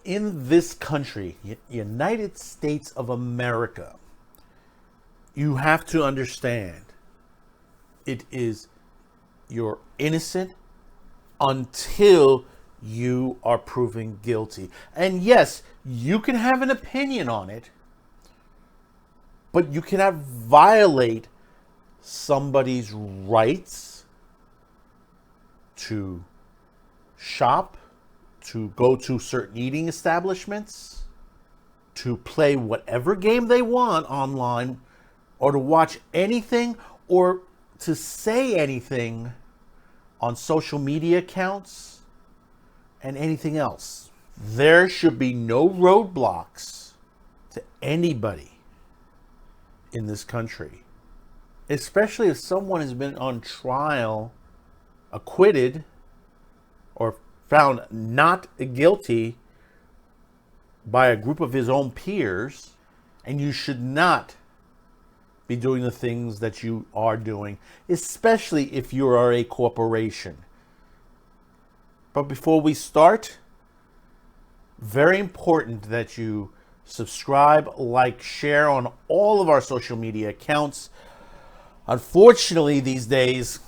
In this country, United States of America, you have to understand you're innocent until you are proven guilty. And yes, you can have an opinion on it, but you cannot violate somebody's rights to shop, to go to certain eating establishments, to play whatever game they want online, or to watch anything, or to say anything on social media accounts and anything else. There should be no roadblocks to anybody in this country, especially if someone has been on trial, acquitted, or found not guilty by a group of his own peers. And you should not be doing the things that you are doing, especially if you are a corporation. But before we start, very important that you subscribe, like, share on all of our social media accounts. Unfortunately, these days,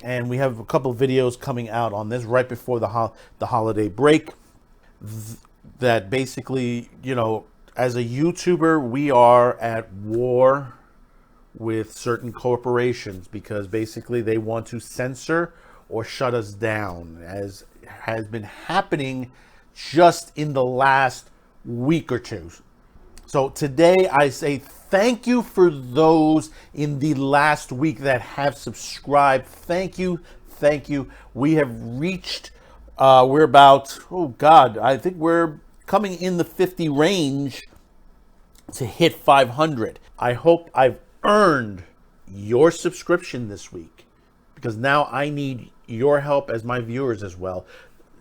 and we have a couple of videos coming out on this right before the holiday break, that basically, as a YouTuber, we are at war with certain corporations because basically they want to censor or shut us down, as has been happening just in the last week or two. So today I say thank you for those in the last week that have subscribed. Thank you. We have reached, we're about, I think we're coming in the 50 range to hit 500. I hope I've earned your subscription this week, because now I need your help as my viewers as well,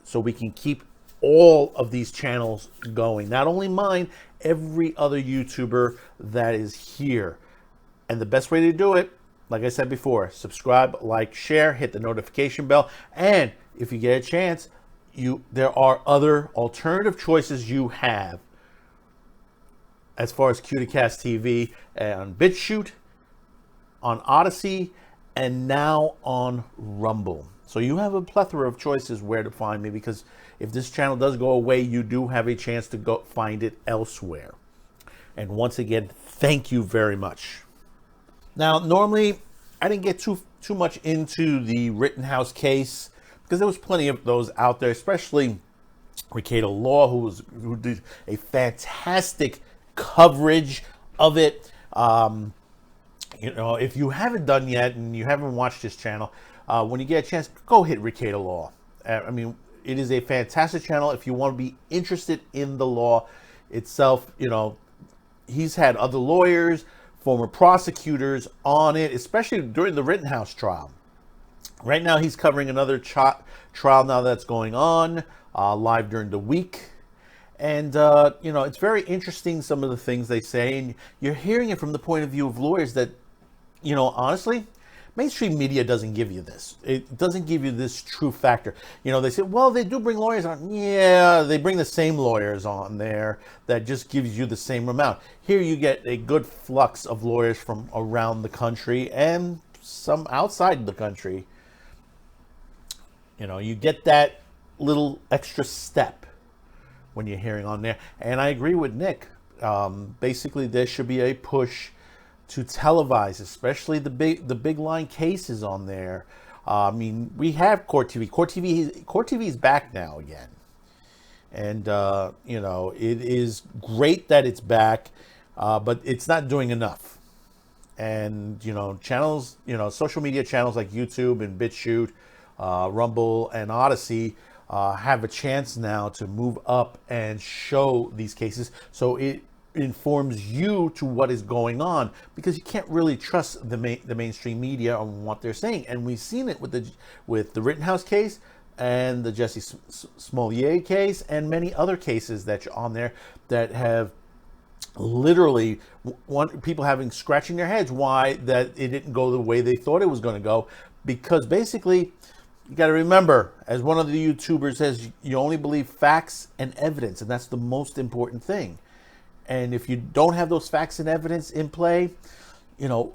so we can keep all of these channels going. Not only mine, every other YouTuber that is here. And the best way to do it, like I said before, subscribe, like, share, hit the notification bell, and if you get a chance, there are other alternative choices you have as far as Cuticast TV on BitChute, on Odyssey, and now on Rumble. So you have a plethora of choices where to find me, because if this channel does go away, you do have a chance to go find it elsewhere. And once again, thank you very much. Now, normally, I didn't get too much into the Rittenhouse case, because there was plenty of those out there, especially Rittenhouse Law, who did a fantastic coverage of it. If you haven't done yet and you haven't watched this channel, when you get a chance, go hit Rittenhouse Law. It is a fantastic channel if you want to be interested in the law itself. He's had other lawyers, former prosecutors on it, especially during the Rittenhouse trial. Right now, he's covering another trial now that's going on live during the week. And, it's very interesting, some of the things they say. And you're hearing it from the point of view of lawyers that, honestly, mainstream media doesn't give you this. It doesn't give you this true factor. They say, well, they do bring lawyers on. Yeah, they bring the same lawyers on there that just gives you the same amount. Here you get a good flux of lawyers from around the country and some outside the country. You get that little extra step when you're hearing on there. And I agree with Nick. Basically, there should be a push to televise, especially the big line cases on there. We have Court TV. Court TV is back now again. And, it is great that it's back, but it's not doing enough. And, channels, social media channels like YouTube and BitChute, Rumble, and Odyssey have a chance now to move up and show these cases, so it informs you to what is going on, because you can't really trust the mainstream media on what they're saying. And we've seen it with the Rittenhouse case and the Jesse Smollett case and many other cases that are on there that have literally people scratching their heads why that it didn't go the way they thought it was going to go, because basically You got to remember, as one of the YouTubers says, you only believe facts and evidence, and that's the most important thing. And if you don't have those facts and evidence in play, you know,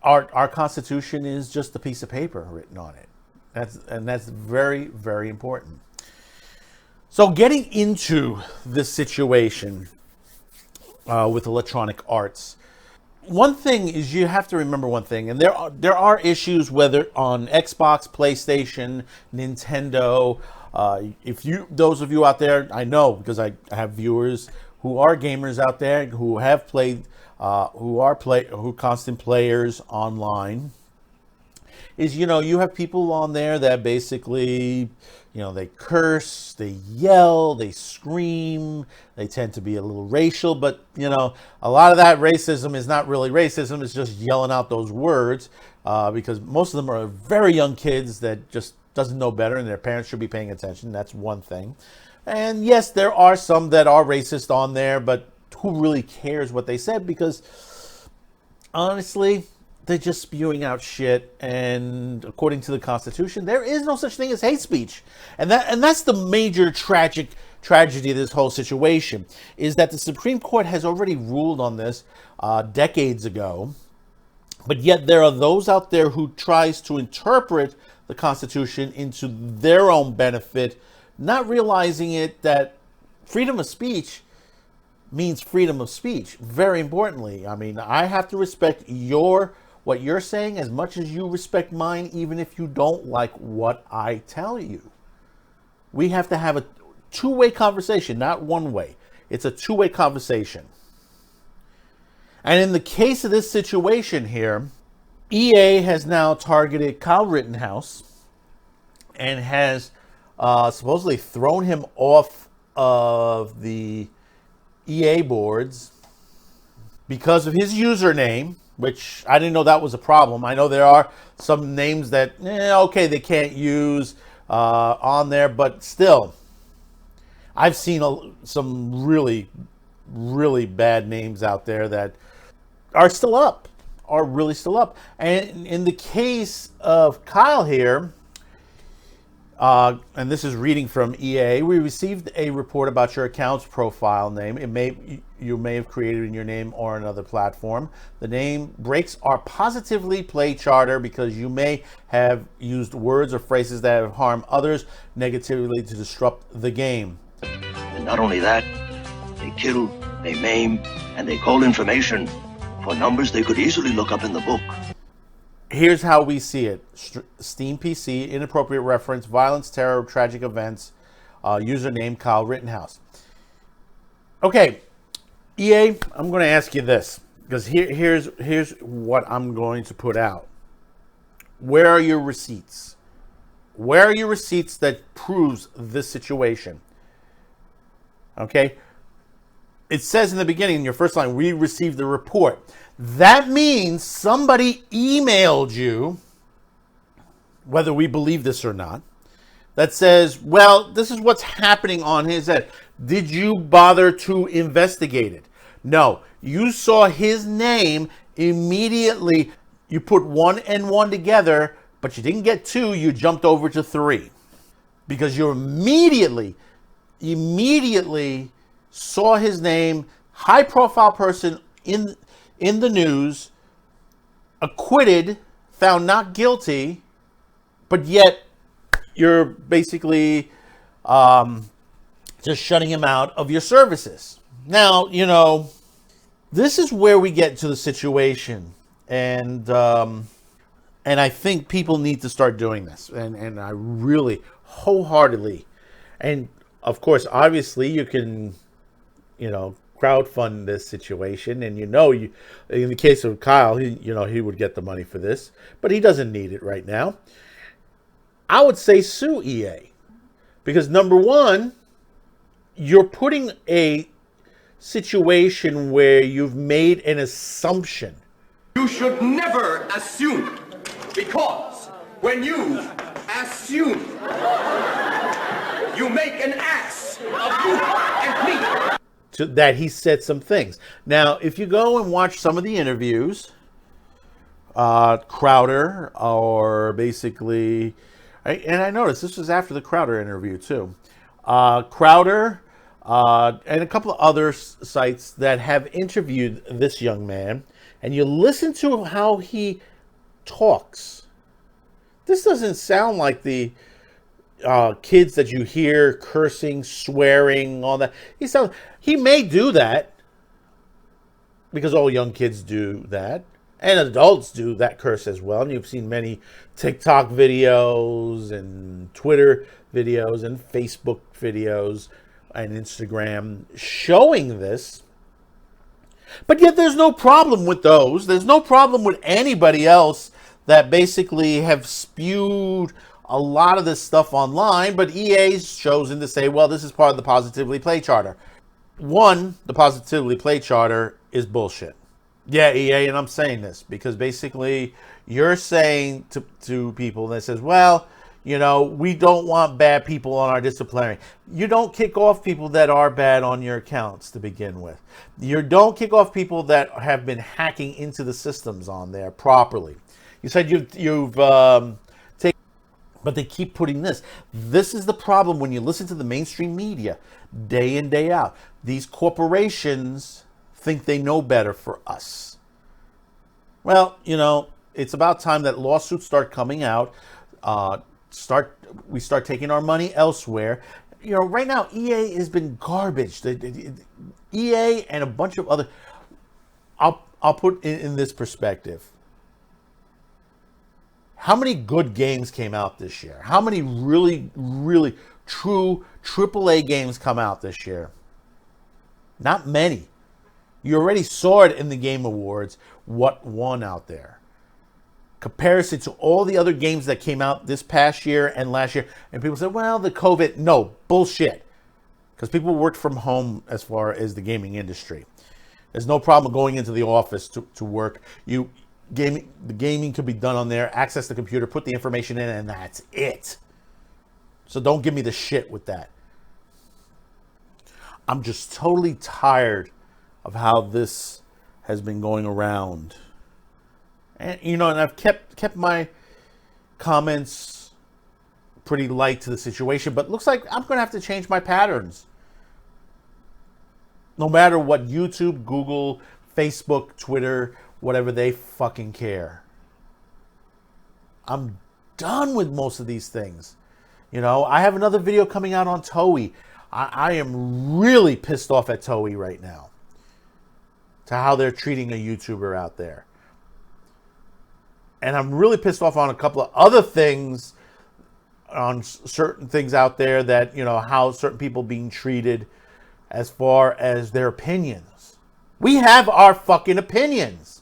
our Constitution is just a piece of paper written on it. That's very, very important. So getting into this situation with electronic arts, one thing is you have to remember one thing, and there are issues whether on Xbox, PlayStation, Nintendo. If you, those of you out there, I know because I have viewers who are gamers out there who have played, who constant players online. Is, you have people on there that basically, they curse, they yell, they scream, they tend to be a little racial, but a lot of that racism is not really racism, it's just yelling out those words, because most of them are very young kids that just doesn't know better, and their parents should be paying attention. That's one thing. And yes, there are some that are racist on there, but who really cares what they said? Because honestly, they're just spewing out shit, and according to the Constitution, there is no such thing as hate speech, and that's the major tragedy of this whole situation, is that the Supreme Court has already ruled on this decades ago, but yet there are those out there who tries to interpret the Constitution into their own benefit, not realizing that freedom of speech means freedom of speech. Very importantly, I mean, I have to respect what you're saying as much as you respect mine, even if you don't like what I tell you. We have to have a two-way conversation, not one way. It's a two-way conversation. And in the case of this situation here, EA has now targeted Kyle Rittenhouse and has supposedly thrown him off of the EA boards because of his username, which I didn't know that was a problem. I know there are some names that, okay, they can't use on there, but still, I've seen some really, really bad names out there that are still up, are really still up. And in the case of Kyle here, and this is reading from EA, we received a report about your account's profile name. You may have created in your name or another platform. The name breaks our positively play charter because you may have used words or phrases that have harmed others negatively to disrupt the game. And not only that, they kill, they maim, and they call information for numbers they could easily look up in the book. Here's how we see it. Steam PC, inappropriate reference, violence, terror, tragic events, username Kyle Rittenhouse. Okay, EA, I'm going to ask you this, because here's what I'm going to put out. Where are your receipts? Where are your receipts that proves this situation? Okay, it says in the beginning, in your first line, we received the report. That means somebody emailed you, whether we believe this or not, that says, well, this is what's happening on his head. Did you bother to investigate it? No. You saw his name immediately. You put 1 and 1 together, but you didn't get 2. You jumped over to 3. Because you immediately saw his name, high-profile person in the news, acquitted, found not guilty, but yet you're basically just shutting him out of your services. Now, this is where we get to the situation, and I think people need to start doing this, and I really wholeheartely, and of course, obviously, you can, crowdfund this situation, and in the case of Kyle, he would get the money for this, but he doesn't need it right now. I would say sue EA, because number one, you're putting a situation where you've made an assumption. You should never assume, because when you assume, you make an ass of you and me. That he said some things. Now, if you go and watch some of the interviews, Crowder or basically And I noticed this was after the Crowder interview too. Crowder and a couple of other sites that have interviewed this young man, and you listen to how he talks. This doesn't sound like the kids that you hear cursing, swearing, all that. He may do that because all young kids do that, and adults do that curse as well. And you've seen many TikTok videos and Twitter videos and Facebook videos and Instagram showing this. But yet there's no problem with those. There's no problem with anybody else that basically have spewed a lot of this stuff online, but EA's chosen to say, well, this is part of the Positively Play Charter. One, the Positively Play Charter is bullshit. Yeah, EA, and I'm saying this because basically you're saying to people that says, well, you know, we don't want bad people on our disciplinary. You don't kick off people that are bad on your accounts to begin with. You don't kick off people that have been hacking into the systems on there properly. You said you've taken, but they keep putting this. This is the problem when you listen to the mainstream media day in, day out. These corporations think they know better for us. Well, you know, it's about time that lawsuits start coming out. We start taking our money elsewhere. You know, right now EA has been garbage. EA and a bunch of other. I'll put in this perspective. How many good games came out this year? How many really, really true AAA games come out this year? Not many. You already saw it in the Game Awards, what won out there. Comparison to all the other games that came out this past year and last year. And people say, well, the COVID. No, bullshit. Because people worked from home as far as the gaming industry. There's no problem going into the office to work. The gaming could be done on there. Access the computer, put the information in, and that's it. So don't give me the shit with that. I'm just totally tired of how this has been going around. And, you know, and I've kept my comments pretty light to the situation, but it looks like I'm going to have to change my patterns. No matter what YouTube, Google, Facebook, Twitter, whatever, they fucking care. I'm done with most of these things. You know, I have another video coming out on Toei. I am really pissed off at Toei right now. To how they're treating a YouTuber out there. And I'm really pissed off on a couple of other things, on certain things out there that, you know, how certain people being treated as far as their opinions. We have our fucking opinions.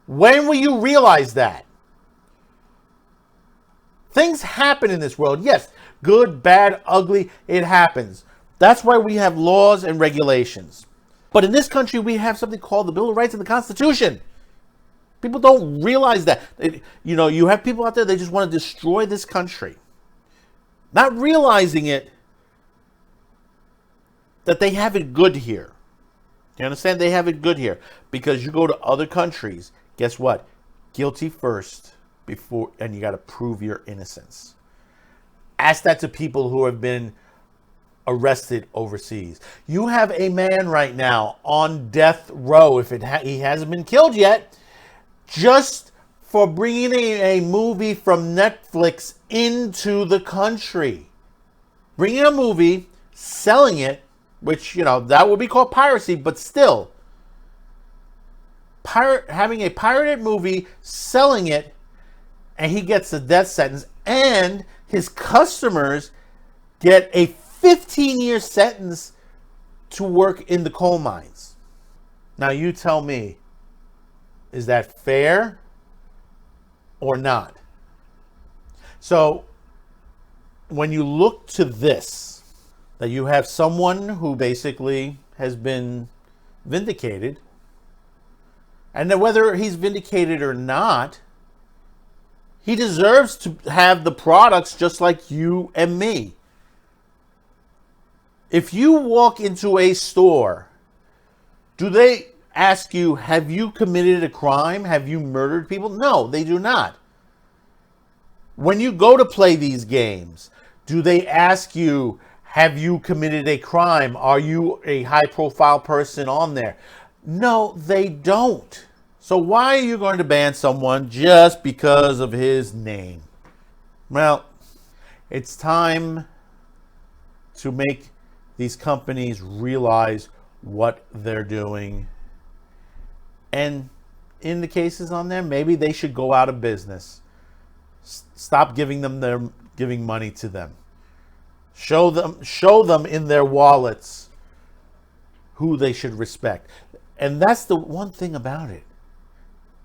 When will you realize that? Things happen in this world. Yes, good, bad, ugly, it happens. That's why we have laws and regulations. But in this country, we have something called the Bill of Rights and the Constitution. People don't realize that. You know, you have people out there, they just want to destroy this country. Not realizing it, that they have it good here. You understand? They have it good here. Because you go to other countries, guess what? Guilty first, before, and you got to prove your innocence. Ask that to people who have been arrested overseas. You have a man right now on death row, if he hasn't been killed yet, just for bringing a movie from Netflix into the country. Bringing a movie, selling it, which, you know, that would be called piracy, but still. Having a pirated movie, selling it, and he gets a death sentence, and his customers get a 15-year sentence to work in the coal mines. Now you tell me, is that fair or not? So when you look to this, that you have someone who basically has been vindicated, and that whether he's vindicated or not, he deserves to have the products just like you and me. If you walk into a store, do they ask you, have you committed a crime? Have you murdered people? No, they do not. When you go to play these games, do they ask you, have you committed a crime? Are you a high-profile person on there? No, they don't. So why are you going to ban someone just because of his name? Well, it's time to make these companies realize what they're doing. And in the cases on there, maybe they should go out of business. Stop giving money to them. Show them in their wallets who they should respect. And that's the one thing about it.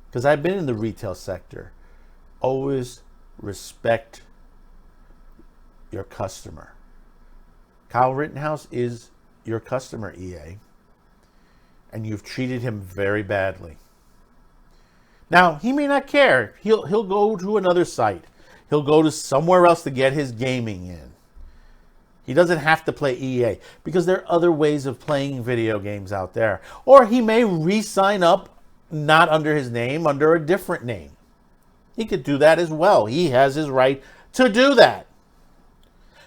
Because I've been in the retail sector. Always respect your customer. Kyle Rittenhouse is your customer, EA. And you've treated him very badly. Now, he may not care. He'll go to another site. He'll go to somewhere else to get his gaming in. He doesn't have to play EA because there are other ways of playing video games out there. Or he may re-sign up not under his name, under a different name. He could do that as well. He has his right to do that.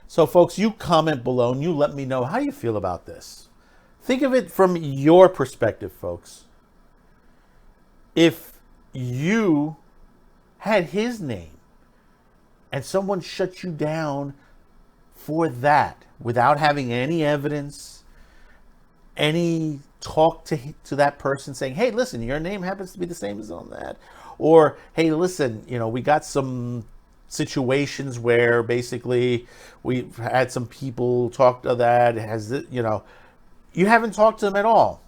So, folks, you comment below and you let me know how you feel about this. Think of it from your perspective, folks. If you had his name and someone shut you down for that without having any evidence, any talk to that person saying, hey, listen, your name happens to be the same as on that. Or, hey, listen, we got some situations where basically we've had some people talk to that. You haven't talked to them at all.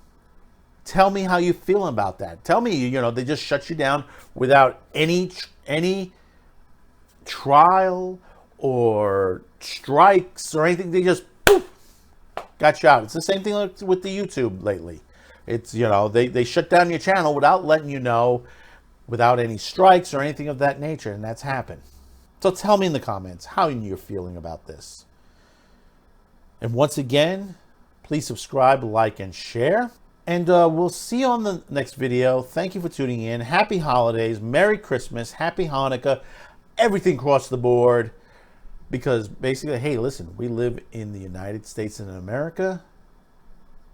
Tell me how you feel about that. Tell me, they just shut you down without any trial or strikes or anything. They just poof, got you out. It's the same thing with the YouTube lately. It's, they shut down your channel without letting you know, without any strikes or anything of that nature, and that's happened. So tell me in the comments how you're feeling about this. And once again, please subscribe, like, and share. And we'll see you on the next video. Thank you for tuning in. Happy holidays. Merry Christmas. Happy Hanukkah. Everything across the board. Because basically, hey, listen, we live in the United States and America.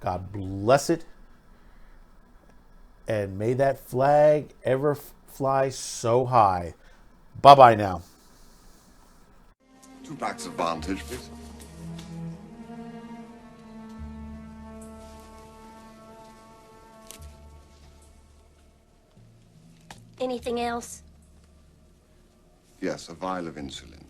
God bless it. And may that flag ever fly so high. Bye-bye now. 2 packs of Vantage, please. Anything else? Yes, a vial of insulin.